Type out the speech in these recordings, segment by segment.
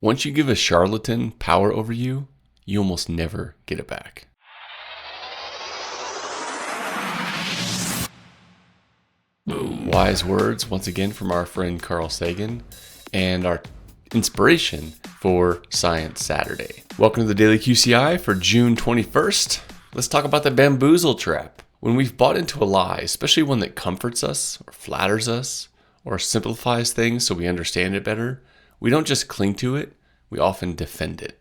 Once you give a charlatan power over you, you almost never get it back. Wise words once again from our friend Carl Sagan and our inspiration for Science Saturday. Welcome to the Daily QCI for June 21st. Let's talk about the bamboozle trap. When we've bought into a lie, especially one that comforts us or flatters us or simplifies things so we understand it better, we don't just cling to it, we often defend it.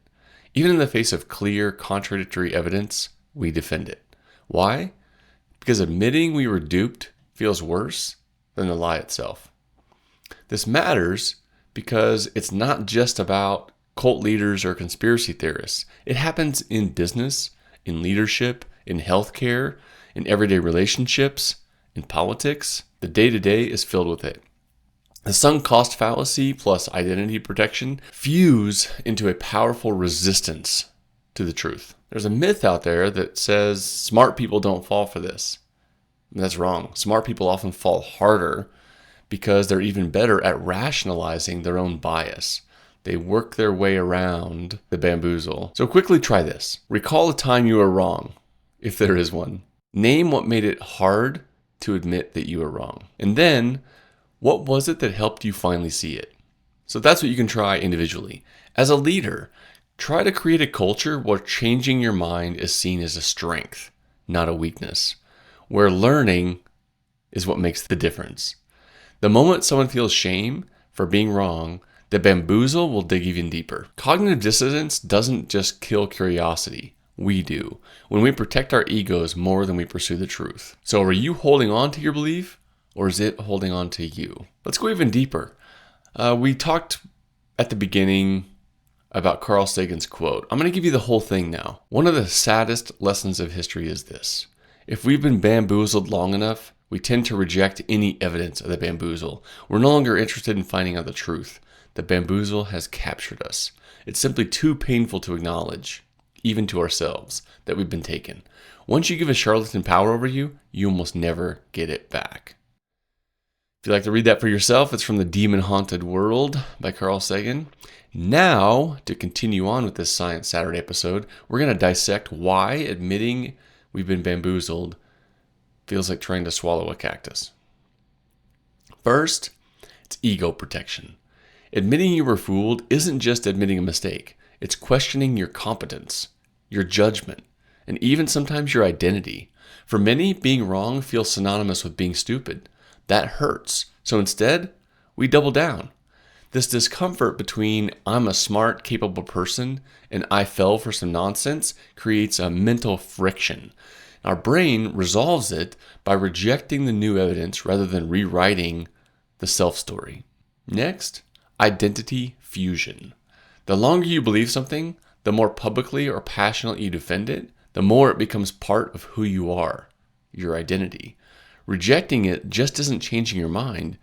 Even in the face of clear, contradictory evidence, we defend it. Why? Because admitting we were duped feels worse than the lie itself. This matters because it's not just about cult leaders or conspiracy theorists. It happens in business, in leadership, in healthcare, in everyday relationships, in politics. The day-to-day is filled with it. The sunk cost fallacy plus identity protection fuse into a powerful resistance to the truth. There's a myth out there that says smart people don't fall for this. And that's wrong. Smart people often fall harder because they're even better at rationalizing their own bias. They work their way around the bamboozle. So quickly try this. Recall a time you were wrong, if there is one. Name what made it hard to admit that you were wrong. And then, what was it that helped you finally see it? So that's what you can try individually. As a leader, try to create a culture where changing your mind is seen as a strength, not a weakness. Where learning is what makes the difference. The moment someone feels shame for being wrong, the bamboozle will dig even deeper. Cognitive dissonance doesn't just kill curiosity. We do, when we protect our egos more than we pursue the truth. So are you holding on to your belief, or is it holding on to you? Let's go even deeper. We talked at the beginning about Carl Sagan's quote. I'm going to give you the whole thing now. One of the saddest lessons of history is this. If we've been bamboozled long enough, we tend to reject any evidence of the bamboozle. We're no longer interested in finding out the truth. The bamboozle has captured us. It's simply too painful to acknowledge, even to ourselves, that we've been taken. Once you give a charlatan power over you, you almost never get it back. If you'd like to read that for yourself, it's from The Demon Haunted World by Carl Sagan. Now, to continue on with this Science Saturday episode, we're going to dissect why admitting we've been bamboozled feels like trying to swallow a cactus. First, it's ego protection. Admitting you were fooled isn't just admitting a mistake. It's questioning your competence, your judgment, and even sometimes your identity. For many, being wrong feels synonymous with being stupid. That hurts. So instead, we double down. This discomfort between I'm a smart, capable person and I fell for some nonsense creates a mental friction. Our brain resolves it by rejecting the new evidence rather than rewriting the self-story. Next, identity fusion. The longer you believe something, the more publicly or passionately you defend it, the more it becomes part of who you are, your identity. Rejecting it just isn't changing your mind.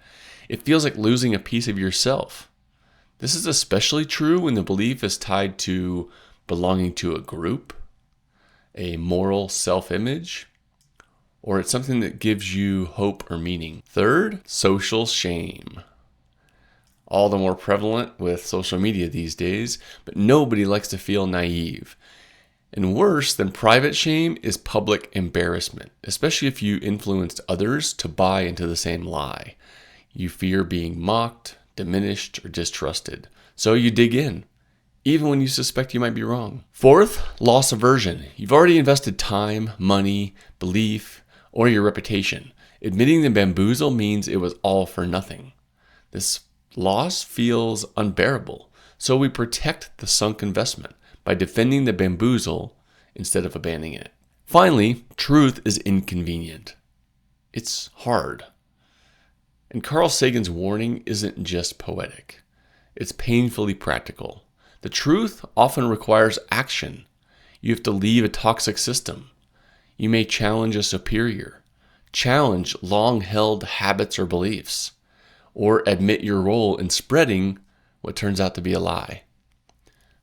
It feels like losing a piece of yourself. This is especially true when the belief is tied to belonging to a group, a moral self-image, or it's something that gives you hope or meaning. Third, social shame. All the more prevalent with social media these days, but nobody likes to feel naive. And worse than private shame is public embarrassment, especially if you influenced others to buy into the same lie. You fear being mocked, diminished, or distrusted. So you dig in, even when you suspect you might be wrong. Fourth, loss aversion. You've already invested time, money, belief, or your reputation. Admitting the bamboozle means it was all for nothing. This loss feels unbearable, so we protect the sunk investment by defending the bamboozle instead of abandoning it. Finally, truth is inconvenient. It's hard. And Carl Sagan's warning isn't just poetic. It's painfully practical. The truth often requires action. You have to leave a toxic system. You may challenge a superior, challenge long-held habits or beliefs, or admit your role in spreading what turns out to be a lie.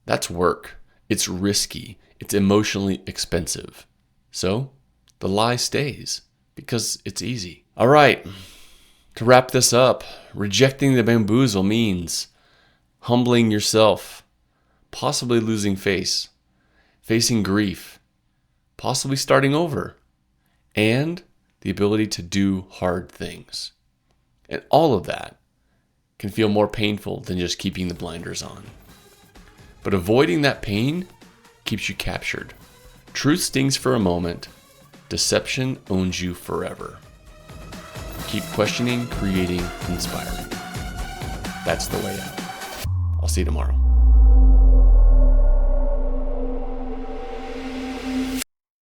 That's work. It's risky. It's emotionally expensive. So, the lie stays because it's easy. All right. To wrap this up, rejecting the bamboozle means humbling yourself, possibly losing face, facing grief, possibly starting over, and the ability to do hard things. And all of that can feel more painful than just keeping the blinders on. But avoiding that pain keeps you captured. Truth stings for a moment. Deception owns you forever. Keep questioning, creating, inspiring. That's the way out. I'll see you tomorrow.